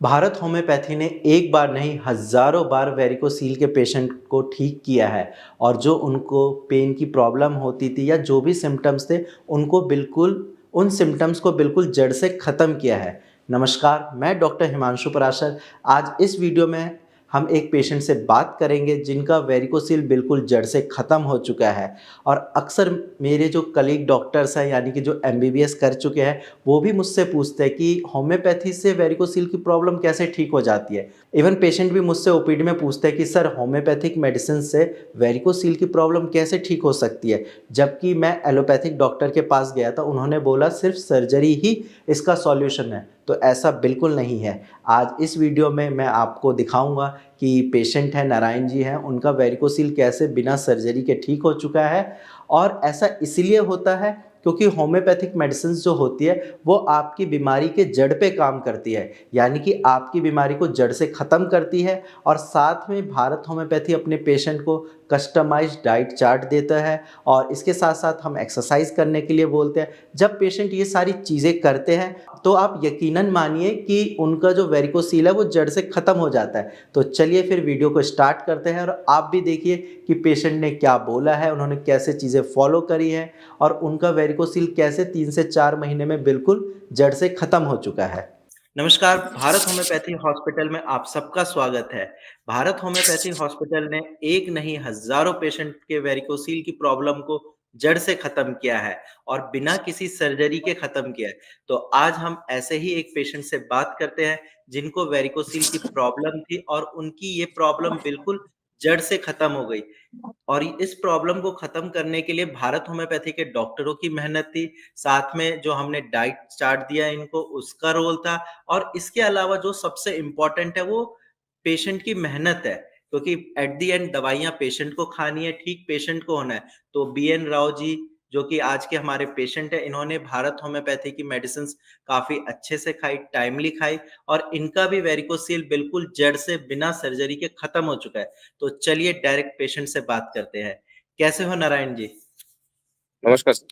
Bharat homeopathy ने एक बार नहीं हज़ारों बार वेरिकोसील के पेशेंट को ठीक किया है और जो उनको पेन की प्रॉब्लम होती थी या जो भी सिम्पटम्स थे उनको बिल्कुल उन सिम्पटम्स को बिल्कुल जड़ से ख़त्म किया है। नमस्कार, मैं डॉक्टर हिमांशु पराशर। आज इस वीडियो में हम एक पेशेंट से बात करेंगे जिनका वेरिकोसील बिल्कुल जड़ से ख़त्म हो चुका है और अक्सर मेरे जो कलीग डॉक्टर्स हैं यानी कि जो एमबीबीएस कर चुके हैं वो भी मुझसे पूछते हैं कि होम्योपैथी से वेरिकोसील की प्रॉब्लम कैसे ठीक हो जाती है। इवन पेशेंट भी मुझसे ओपीडी में पूछते हैं कि सर होम्योपैथिक मेडिसिन से वेरिकोसील की प्रॉब्लम कैसे ठीक हो सकती है, जबकि मैं एलोपैथिक डॉक्टर के पास गया था, उन्होंने बोला सिर्फ सर्जरी ही इसका सॉल्यूशन है। तो ऐसा बिल्कुल नहीं है। आज इस वीडियो में मैं आपको दिखाऊंगा कि पेशेंट है नारायण जी हैं, उनका वेरिकोसील कैसे बिना सर्जरी के ठीक हो चुका है और ऐसा इसलिए होता है क्योंकि होम्योपैथिक मेडिसिन जो होती है वो आपकी बीमारी के जड़ पे काम करती है, यानी कि आपकी बीमारी को जड़ से ख़त्म करती है और साथ में भारत होम्योपैथी अपने पेशेंट को कस्टमाइज्ड डाइट चार्ट देता है और इसके साथ साथ हम एक्सरसाइज करने के लिए बोलते हैं। जब पेशेंट ये सारी चीज़ें करते हैं तो आप यकीनन मानिए कि उनका जो वेरिकोसील है वो जड़ से ख़त्म हो जाता है। तो चलिए फिर वीडियो को स्टार्ट करते हैं और आप भी देखिए कि पेशेंट ने क्या बोला है, उन्होंने कैसे चीज़ें फॉलो करी हैं और उनका वेरिकोसील कैसे 3 से 4 महीने में बिल्कुल जड़ से खत्म हो चुका है। नमस्कार, भारत होम्योपैथी हॉस्पिटल में आप सबका स्वागत है। भारत होम्योपैथी हॉस्पिटल ने एक नहीं हज़ारों पेशेंट के वेरिकोसील की प्रॉब्लम को जड़ से खत्म किया है और बिना किसी सर्जरी के खत्म किया है। तो आज हम ऐसे ही एक पेशेंट से बात करते हैं जिनको वेरिकोसील की प्रॉब्लम थी और उनकी ये प्रॉब्लम बिल्कुल जड़ से खत्म हो गई। और इस प्रॉब्लम को खत्म करने के लिए भारत होम्योपैथी के डॉक्टरों की मेहनत थी, साथ में जो हमने डाइट चार्ट दिया इनको उसका रोल था और इसके अलावा जो सबसे इम्पोर्टेंट है वो पेशेंट की मेहनत है, क्योंकि एट द एंड दवाइयाँ पेशेंट को खानी है, ठीक पेशेंट को होना है। तो बीएन राव जी जो कि आज के हमारे पेशेंट हैं, इन्होंने भारत होम्योपैथी की मेडिसिन्स काफ़ी अच्छे से खाई, टाइमली खाई और इनका भी वेरिकोसील बिल्कुल जड़ से बिना सर्जरी के खत्म हो चुका है। तो चलिए डायरेक्ट पेशेंट से बात करते हैं। कैसे हो नारायण जी? नमस्कार सर।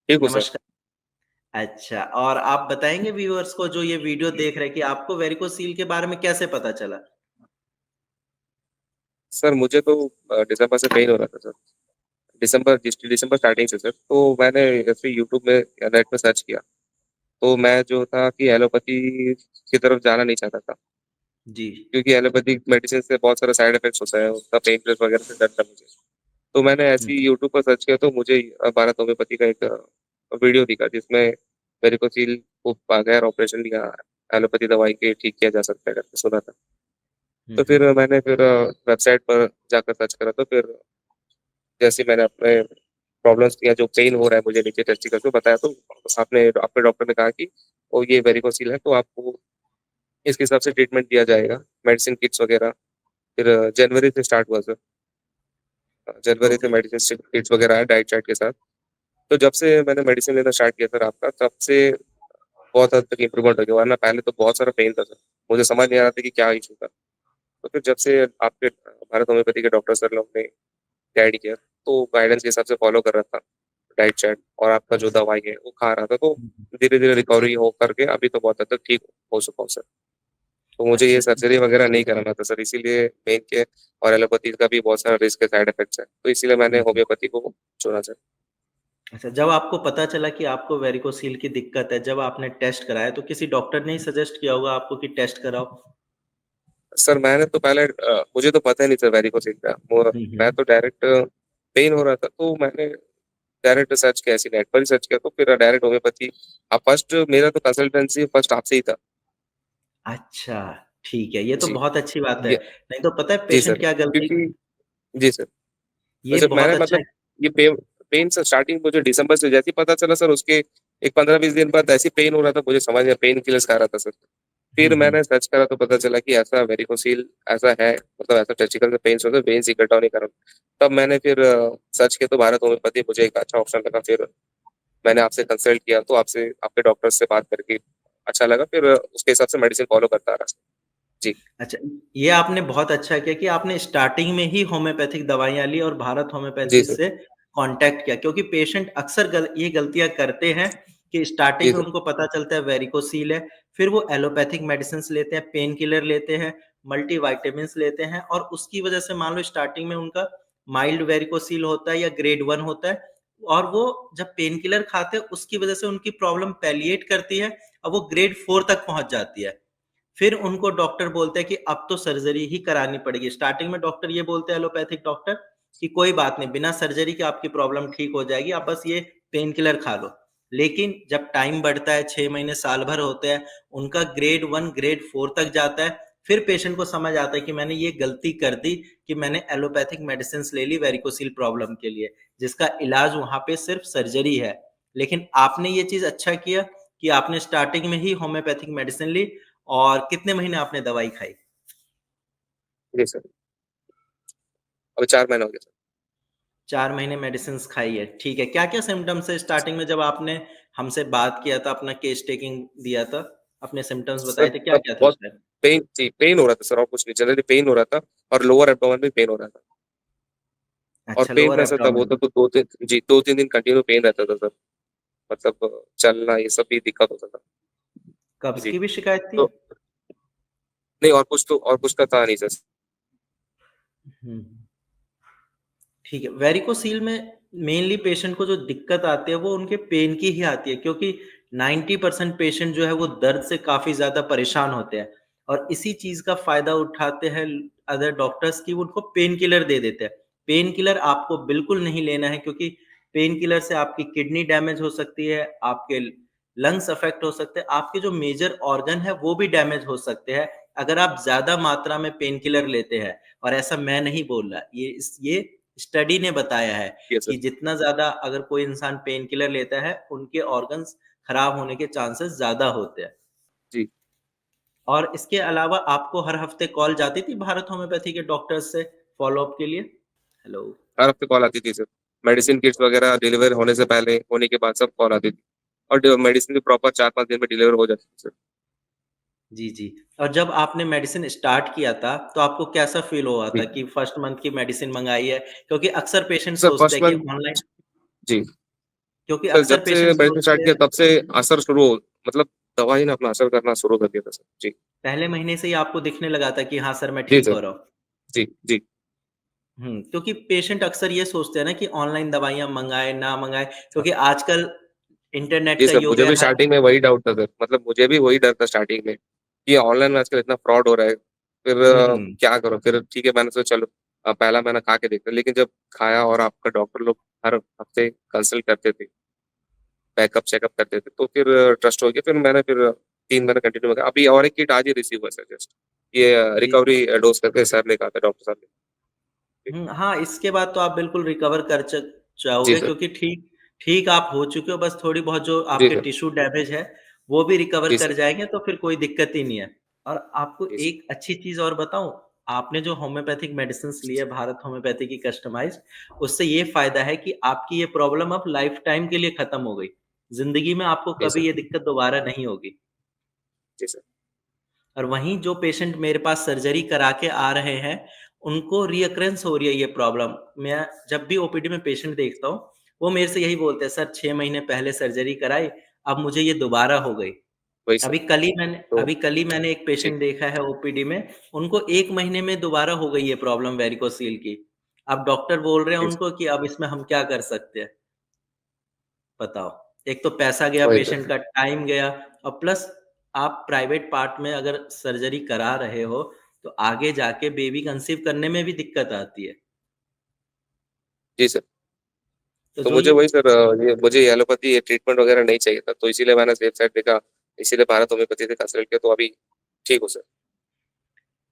ठीक हूँ सर। नमस्कार। अच्छा, और आप बताएँगे व्यूअर्स को जो ये वीडियो देख रहे हैं कि आपको वेरिकोसील के बारे में कैसे पता चला? सर मुझे तो दिसंबर से पेन हो रहा था सर। दिसंबर स्टार्टिंग से सर। तो मैंने ऐसे यूट्यूब में या नेट में सर्च किया। तो मैं जो था कि एलोपैथी की तरफ जाना नहीं चाहता था, जी। क्योंकि एलोपैथिक मेडिसिन से बहुत सारा साइड इफेक्ट्स होता है, उसका पेन किलर वगैरह से डर था मुझे। तो मैंने ऐसे हुँ, ही यूट्यूब पर सर्च किया तो मुझे भारत होम्योपैथी का एक वीडियो दिखा जिसमें वेरिकोसील को बगैर ऑपरेशन या एलोपैथी दवाई के ठीक किया जा सकता है करके सुना था। हुँ, तो फिर मैंने वेबसाइट पर जाकर सर्च करा, तो फिर जैसे मैंने अपने प्रॉब्लम्स किया, जो पेन हो रहा है मुझे नीचे टेस्टिकल पे बताया, तो आपने आपके डॉक्टर ने कहा कि ओ ये वेरिकोसील है, तो आपको इसके हिसाब से ट्रीटमेंट दिया जाएगा, मेडिसिन किट्स वगैरह। फिर जनवरी से स्टार्ट हुआ सर। जनवरी से ओके। मेडिसिन किट्स वगैरह आया डाइट चार्ट के साथ। तो जब से मैंने मेडिसिन लेना स्टार्ट किया सर आपका, तब से बहुत हद तक इम्प्रूवमेंट हो गया, वरना पहले तो बहुत सारा पेन था सर। मुझे समझ नहीं आ रहा था कि क्या इशू था। तो फिर जब से आपके भारत होम्योपैथी के डॉक्टर सर लोग ने गाइड किया, तो गाइडेंस के हिसाब से फॉलो कर रहा था डाइट चार्ट, और आपका जो दवाई है वो खा रहा था, तो हुँ, हुँ। धीरे धीरे रिकवरी हो करके अभी तो बहुत हद तक ठीक हो चुका हूँ सर। तो मुझे ये अच्छा। सर्जरी वगैरह नहीं कराना था सर, इसीलिए पेन के और एलोपैथी का भी बहुत सारा रिस्क है, साइड इफेक्ट्स है, तो इसीलिए मैंने हुँ, हुँ। होम्योपैथी को चुना सर। अच्छा, जब आपको पता चला कि आपको वेरिकोसील की दिक्कत है, जब आपने टेस्ट कराया तो किसी डॉक्टर ने ही सजेस्ट किया होगा आपको कि टेस्ट कराओ? सर मैंने तो पहले मुझे तो पता ही नहीं सर वेरिकोसिल का। हुँ, मैं हुँ। तो डायरेक्ट पेन हो रहा था, तो मैंने डायरेक्ट सर्च किया, ऐसे नेट पर ही सर्च किया, तो फिर डायरेक्ट होम्योपैथी। अब फर्स्ट मेरा तो कंसल्टेंसी फर्स्ट आपसे ही था। अच्छा, ठीक है, ये तो जी। बहुत अच्छी बात है। ये नहीं तो पता है जी सर, पेशेंट क्या गलती क्योंकि जी सर। तो ये जब बहुत मैंने अच्छा है। मतलब ये पेन से स्टार्टिंग मुझे दिसंबर से जैसे ही पता चला सर, उसके एक 15-20 दिन बाद ऐसे पेन हो रहा था, मुझे समझ में पेन किलर्स खा रहा था सर। हुँ, फिर हुँ। मैंने सर्च करा तो पता चला कि ऐसा वेरिकोसील ऐसा है, मतलब ऐसा टेस्टिकल में पेन्स होते हैं, वेन्स इकट्ठा होने के कारण। तब मैंने फिर सर्च किया, तो भारत होम्योपैथी मुझे एक अच्छा ऑप्शन लगा। फिर मैंने आपसे कंसल्ट किया, तो आपसे आपके डॉक्टर से बात करके अच्छा लगा, फिर उसके हिसाब से मेडिसिन फॉलो करता रहा। जी। अच्छा, ये आपने बहुत अच्छा किया कि आपने स्टार्टिंग में ही होम्योपैथिक दवाइयाँ ली और भारत जी होम्योपैथी सर। से कॉन्टैक्ट किया, क्योंकि पेशेंट अक्सर ये गलतियाँ करते हैं कि स्टार्टिंग जी में सर। उनको पता चलता है वेरिकोसील है, फिर वो एलोपैथिक मेडिसिन्स लेते हैं, पेन किलर लेते हैं, मल्टीविटामिन्स लेते हैं और उसकी वजह से मान लो स्टार्टिंग में उनका माइल्ड वेरिकोसील होता है या ग्रेड 1 होता है और वो जब पेन किलर खाते हैं उसकी वजह से उनकी प्रॉब्लम पैलिएट करती है और वो ग्रेड 4 तक पहुँच जाती है। फिर उनको डॉक्टर बोलते हैं कि अब तो सर्जरी ही करानी पड़ेगी। स्टार्टिंग में डॉक्टर ये बोलते हैं एलोपैथिक डॉक्टर कि कोई बात नहीं, बिना सर्जरी के आपकी प्रॉब्लम ठीक हो जाएगी, आप बस ये पेन किलर खा लो। लेकिन जब टाइम बढ़ता है 6 महीने, साल भर होते हैं, उनका ग्रेड 1, ग्रेड 4 तक जाता है, फिर पेशेंट को समझ आता है कि मैंने ये गलती कर दी कि मैंने एलोपैथिक मेडिसिन्स ले ली वेरिकोसिल प्रॉब्लम के लिए, जिसका इलाज वहाँ पे सिर्फ सर्जरी है। लेकिन आपने ये चीज़ अच्छा किया कि आपने स्टार्टिंग में ही होम्योपैथिक मेडिसिन ली और कितने महीने आपने दवाई खाई? जी सर। अभी 4 महीने हो गए सर। 4 महीने मेडिसिन्स खाई है, ठीक है। क्या-क्या सिम्पटम्स है स्टार्टिंग में जब आपने हमसे बात किया था, अपना केस टेकिंग दिया था, अपने सिम्पटम्स सर बताए थे, तब क्या-क्या था बहुत उस टाइम? पेन हो रहा था सर, और कुछ नहीं, जनरली पेन हो रहा था और लोअर एब्डोमेन में पेन हो रहा था। और अच्छा, पेन लोअर ऐसा तब एब्डोमेन। होता तो 2-3 दिन कंटिन्यू पेन रहता था सर। मतलब चलना ये सब भी दिक्कत होता था। कब्ज़ जी। की भी शिकायत थी? तो नहीं, और कुछ का था नहीं सर। हुँ। ठीक है, वेरिकोसील में मेनली पेशेंट को जो दिक्कत आती है वो उनके पेन की ही आती है क्योंकि 90% पेशेंट जो है वो दर्द से काफ़ी ज़्यादा परेशान होते हैं और इसी चीज़ का फ़ायदा उठाते हैं अदर डॉक्टर्स कि वो उनको पेन किलर दे देते हैं। पेन किलर आपको बिल्कुल नहीं लेना है क्योंकि पेन किलर से आपकी किडनी डैमेज हो सकती है, आपके लंग्स अफ़ेक्ट हो सकते हैं, आपके जो मेजर ऑर्गन है वो भी डैमेज हो सकते हैं, अगर आप ज़्यादा मात्रा में पेन किलर लेते हैं और ऐसा मैं नहीं बोल रहा, ये स्टडी ने बताया है यस सर। कि जितना ज़्यादा अगर कोई इंसान पेन किलर लेता है, उनके ऑर्गन्स खराब होने के चांसेस ज़्यादा होते हैं। जी। और इसके अलावा आपको हर हफ्ते कॉल जाती थी भारत होम्योपैथी के डॉक्टर्स से फ़ॉलो-अप के लिए? हेलो। हर हफ्ते कॉल आती थी सर। मेडिसिन किट्स वगैरह डिलीवर होने से पहले, होने के बाद सब कॉल आती थी। और मेडिसिन भी प्रॉपर 4-5 दिन में डिलीवर हो जाती थी सर। जी, जी। और जब आपने मेडिसिन स्टार्ट किया था, तो आपको कैसा फ़ील हुआ था जी। कि फर्स्ट मंथ की मेडिसिन मँगाई है? क्योंकि अक्सर पेशेंट सर सोचते फर्स्ट हैं कि मंथ। ऑनलाइन जी। क्योंकि सर अक्सर जब से पेशेंट मेडिसिन स्टार्ट सोचते किया हैं तब से असर शुरू हो, मतलब दवाई ने अपना असर करना शुरू कर दिया था सर। जी। पहले महीने से ही आपको दिखने लगा था कि हाँ सर, मैं जी ठीक सर। हो रहा हूँ। जी, जी। क्योंकि पेशेंट अक्सर ये सोचते हैं ना कि ऑनलाइन दवाइयाँ मँगाएँ, ना मँगाएँ हाँ। क्योंकि आजकल इंटरनेट जी का सर, युग मुझे है भी हर स्टार्टिंग में वही डाउट था सर। मतलब मुझे भी वही डर था स्टार्टिंग में कि ऑनलाइन में आजकल इतना फ्रॉड हो रहा है। फिर हुँ, हुँ। क्या करूँ? फिर ठीक है, मैंने सोचा चलो पहला महीना खा के देखते हैं। लेकिन जब खाया और आपका डॉक्टर लोग हर हफ्ते कंसल्ट करते थे, बैकअप चेकअप करते थे, तो फिर ट्रस्ट हो गया। फिर 3 महीने कंटिन्यू हो गया। अभी और एक किट आज ही रिसीव हुआ सर जस्ट। ये जी, जी। रिकवरी डोज़ करके सर ने कहा था, डॉक्टर साहब ने। हाँ, इसके बाद तो आप बिल्कुल रिकवर कर जी जाओगे सर। क्योंकि ठीक ठीक आप हो चुके हो, बस थोड़ी बहुत जो जी आपके सर। टिश्यू डैमेज है, वो भी रिकवर जी कर सर। जाएँगे तो फिर कोई दिक्कत ही नहीं है। और आपको जी सर। एक अच्छी चीज़ और बताऊँ, आपने जो होम्योपैथिक मेडिसिन्स ली है भारत होम्योपैथी की कस्टमाइज़्ड, उससे ये फ़ायदा है कि आपकी ये प्रॉब्लम अब लाइफ़ टाइम के लिए खत्म हो गई। ज़िंदगी में आपको जी कभी सर। ये दिक्कत दोबारा नहीं होगी। जी सर। और वहीं जो पेशेंट मेरे पास सर्जरी करा के आ रहे हैं, उनको रीअकरेंस हो रही है ये प्रॉब्लम। मैं जब भी ओपीडी में पेशेंट देखता हूँ, वो मेरे से यही बोलते हैं, "सर 6 महीने पहले सर्जरी कराई, अब मुझे ये दोबारा हो गई।" वही सर। तो अभी कल ही मैंने एक जी। पेशेंट देखा है ओपीडी में, उनको 1 महीने में दोबारा हो गई ये प्रॉब्लम वेरिकोसील की। अब डॉक्टर बोल रहे हैं जी सर। उनको कि अब इसमें हम क्या कर सकते हैं, बताओ? एक तो पैसा गया, वही पेशेंट सर। का टाइम गया और प्लस आप प्राइवेट पार्ट में अगर सर्जरी करा रहे हो, तो आगे जाके बेबी कंसीव करने में भी दिक्कत आती है। जी सर। तो तो जो मुझे ये वही सर, ये मुझे ये एलोपैथी ये ट्रीटमेंट वगैरह नहीं चाहिए था, तो इसीलिए मैंने सेफ साइड देखा, इसीलिए भारत होम्योपैथी से कंसल्ट किया, तो अभी ठीक हूँ सर।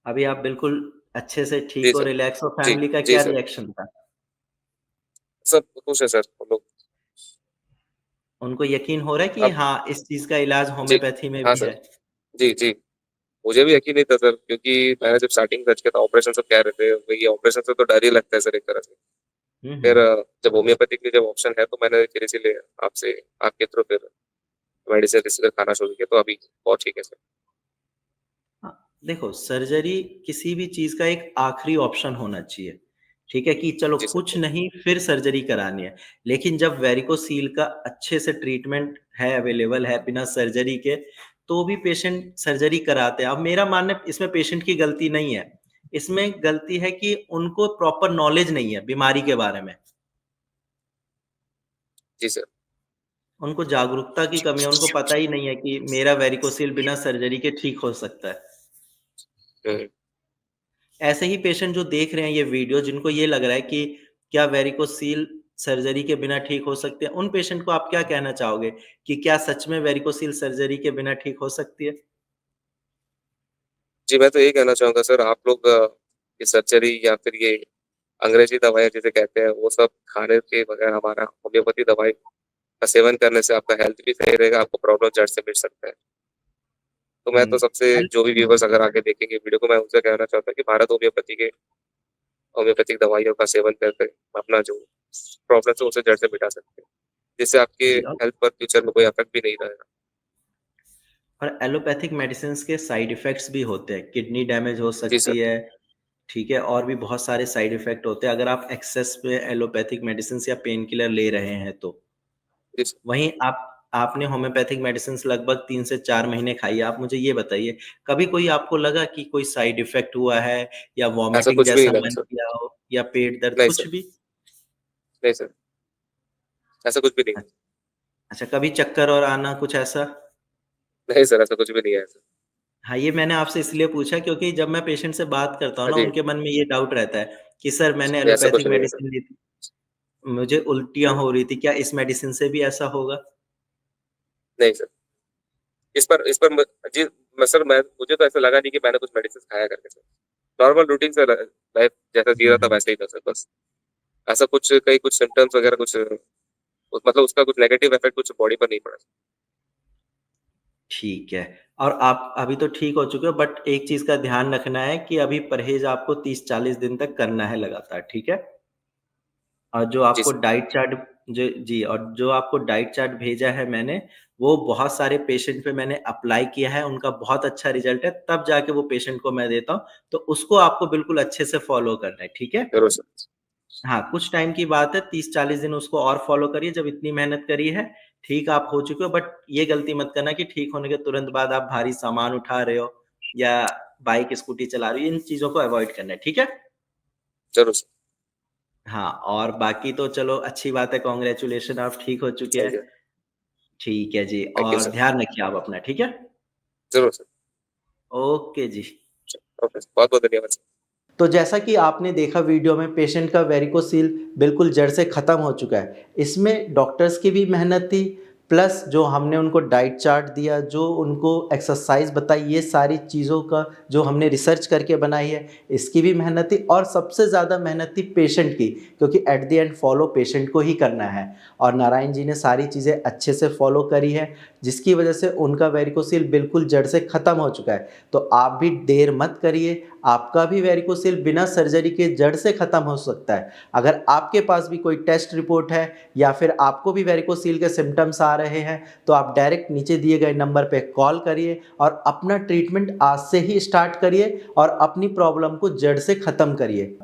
अभी आप बिल्कुल अच्छे से ठीक जी हो, सर। रिलैक्स हो, जी, फैमिली का जी क्या सर। रिएक्शन था? सब खुश है सर हम लोग। उनको यकीन हो रहा है कि अब हाँ, इस चीज़ का इलाज जी। होम्योपैथी में हाँ भी सर। है? जी, जी। मुझे भी यकीन नहीं था सर, क्योंकि मैंने जब स्टार्टिंग सर्च किया था, ऑपरेशन सब कह रहे थे, भई ऑपरेशन से तो डर ही लगता है सर एक तरह से। हुँ, फिर हुँ। जब होम्योपैथिक में जब ऑप्शन है, तो मैंने फिर इसीलिए आपसे, आपके थ्रू फिर मेडिसिन रिसीव खाना शुरू किया, तो अभी बहुत ठीक है सर। हाँ, देखो सर्जरी किसी भी चीज़ का एक आखिरी ऑप्शन होना चाहिए, ठीक है, कि चलो जी सर। कुछ नहीं फिर सर्जरी करानी है। लेकिन जब वेरिकोसील का अच्छे से ट्रीटमेंट है, अवेलेबल है बिना सर्जरी के, तो भी पेशेंट सर्जरी कराते हैं। अब मेरा मानना है इसमें पेशेंट की गलती नहीं है। इसमें गलती है कि उनको प्रॉपर नॉलेज नहीं है बीमारी के बारे में। जी सर। उनको जागरूकता की कमी है, उनको पता ही नहीं है कि मेरा वेरिकोसील बिना सर्जरी के ठीक हो सकता है। हुँ। ऐसे ही पेशेंट जो देख रहे हैं ये वीडियो, जिनको ये लग रहा है कि क्या वेरिकोसील सर्जरी के बिना ठीक हो सकते हैं, उन पेशेंट को आप क्या कहना चाहोगे कि क्या सच में वेरिकोसील सर्जरी के बिना ठीक हो सकती है? जी, मैं तो यही कहना चाहूँगा सर, आप लोग ये सर्जरी या फिर ये अंग्रेजी दवाइयाँ जिसे कहते हैं, वो सब खाने के बगैर हमारा होम्योपैथी दवाई का सेवन करने से आपका हेल्थ भी सही रहेगा, आपको प्रॉब्लम जड़ से मिट सकता है। तो मैं तो सबसे अल जो भी व्यूअर्स अगर आगे देखेंगे वीडियो को, मैं उनसे कहना चाहता हूँ कि भारत होम्योपैथिक दवाइयों का सेवन करके अपना जो प्रॉब्लम्स है उसे जड़ से मिटा सकते हैं, जिससे आपके जी, हेल्थ पर फ्यूचर में कोई इफेक्ट भी नहीं रहेगा। और एलोपैथिक मेडिसिन्स के साइड इफ़ेक्ट्स भी होते हैं, किडनी डैमेज हो जी सर। सकती है, ठीक है? और भी बहुत सारे साइड इफ़ेक्ट होते हैं अगर आप एक्सेस में एलोपैथिक मेडिसिन्स या पेन किलर ले रहे हैं तो। जी सर। वहीं आपने होम्योपैथिक मेडिसिन्स लगभग 3 से 4 महीने खाई है। आप मुझे ये बताइए, कभी कोई आपको लगा कि कोई साइड इफ़ेक्ट हुआ है या ऐसा वॉमिटिंग कुछ भी नहीं जैसा लगा मन सर। किया हो या पेट दर्द नहीं कुछ सर। भी? नहीं सर, ऐसा कुछ भी नहीं अ है। अच्छा, कभी चक्कर और आना कुछ ऐसा? नहीं सर, ऐसा कुछ भी नहीं है सर। हाँ, ये मैंने आपसे इसलिए पूछा क्योंकि जब मैं पेशेंट से बात करता हूँ हाँ ना, जी, उनके मन में ये डाउट रहता है कि सर मैंने ये ऐसा एलोपैथिक कुछ नहीं है सर। मेडिसिन ली थी, मुझे उल्टियाँ हुँ, हो रही थी, क्या इस मेडिसिन से भी ऐसा होगा? नहीं सर। इस पर म जी, मैं सर मैं मुझे तो ऐसा लगा नहीं कि मैंने कुछ मेडिसिन खाया करके सर। नॉर्मल रूटीन से लाइफ जैसा जी हुँ, रहा था हुँ। वैसे ही था सर बस। ऐसा कुछ कहीं कुछ सिम्पटम्स वगैरह कुछ मतलब उसका कुछ नेगेटिव इफेक्ट कुछ बॉडी पर नहीं पड़ा। ठीक है। और आप अभी तो ठीक हो चुके हो, बट एक चीज़ का ध्यान रखना है कि अभी परहेज़ आपको 30-40 दिन तक करना है लगातार, ठीक है? और जो जी आपको सर। डाइट चार्ट जी, और जो आपको डाइट चार्ट भेजा है मैंने, वो बहुत सारे पेशेंट पे मैंने अप्लाई किया है, उनका बहुत अच्छा रिज़ल्ट है, तब जाके वो पेशेंट को मैं देता हूँ, तो उसको आपको बिल्कुल अच्छे से फ़ॉलो करना है, ठीक है? ज़रूर सर। हाँ, कुछ टाइम की बात है, 30-40 दिन उसको और फ़ॉलो करिए, जब इतनी मेहनत करी है, ठीक आप हो चुके हो, बट ये गलती मत करना कि ठीक होने के तुरंत बाद आप भारी सामान उठा रहे हो या बाइक, स्कूटी चला रहे हो, इन चीज़ों को अवॉइड करना है, ठीक है? ज़रूर सर। हाँ, और बाकी तो चलो अच्छी बात है, कांग्रेचुलेशन आप ठीक हो चुके हैं। Thank you. ठीक है जी, थैंक यू और सर। ध्यान रखिए आप अपना, ठीक है? ज़रूर सर। ओके जी। ओके, बहुत-बहुत धन्यवाद सर। तो जैसा कि आपने देखा वीडियो में, पेशेंट का वेरिकोसील बिल्कुल जड़ से ख़त्म हो चुका है। इसमें डॉक्टर्स की भी मेहनत थी, प्लस जो हमने उनको डाइट चार्ट दिया, जो उनको एक्सरसाइज़ बताई, ये सारी चीज़ों का जो हमने रिसर्च करके बनाई है, इसकी भी मेहनत थी और सबसे ज़्यादा मेहनत थी पेशेंट की, क्योंकि at the end follow patient को ही करना है। और नारायण जी ने सारी चीज़ें अच्छे से फॉलो करी हैं, जिसकी वजह से उनका वेरिकोसील बिल्कुल जड़ से ख़त्म हो चुका है। तो आप भी देर मत करिए, आपका भी वेरिकोसील बिना सर्जरी के जड़ से ख़त्म हो सकता है। अगर आपके पास भी कोई टेस्ट रिपोर्ट है या फिर आपको भी वेरिकोसील के सिम्पटम्स आ रहे हैं, तो आप डायरेक्ट नीचे दिए गए नंबर पे कॉल करिए और अपना ट्रीटमेंट आज से ही स्टार्ट करिए और अपनी प्रॉब्लम को जड़ से ख़त्म करिए।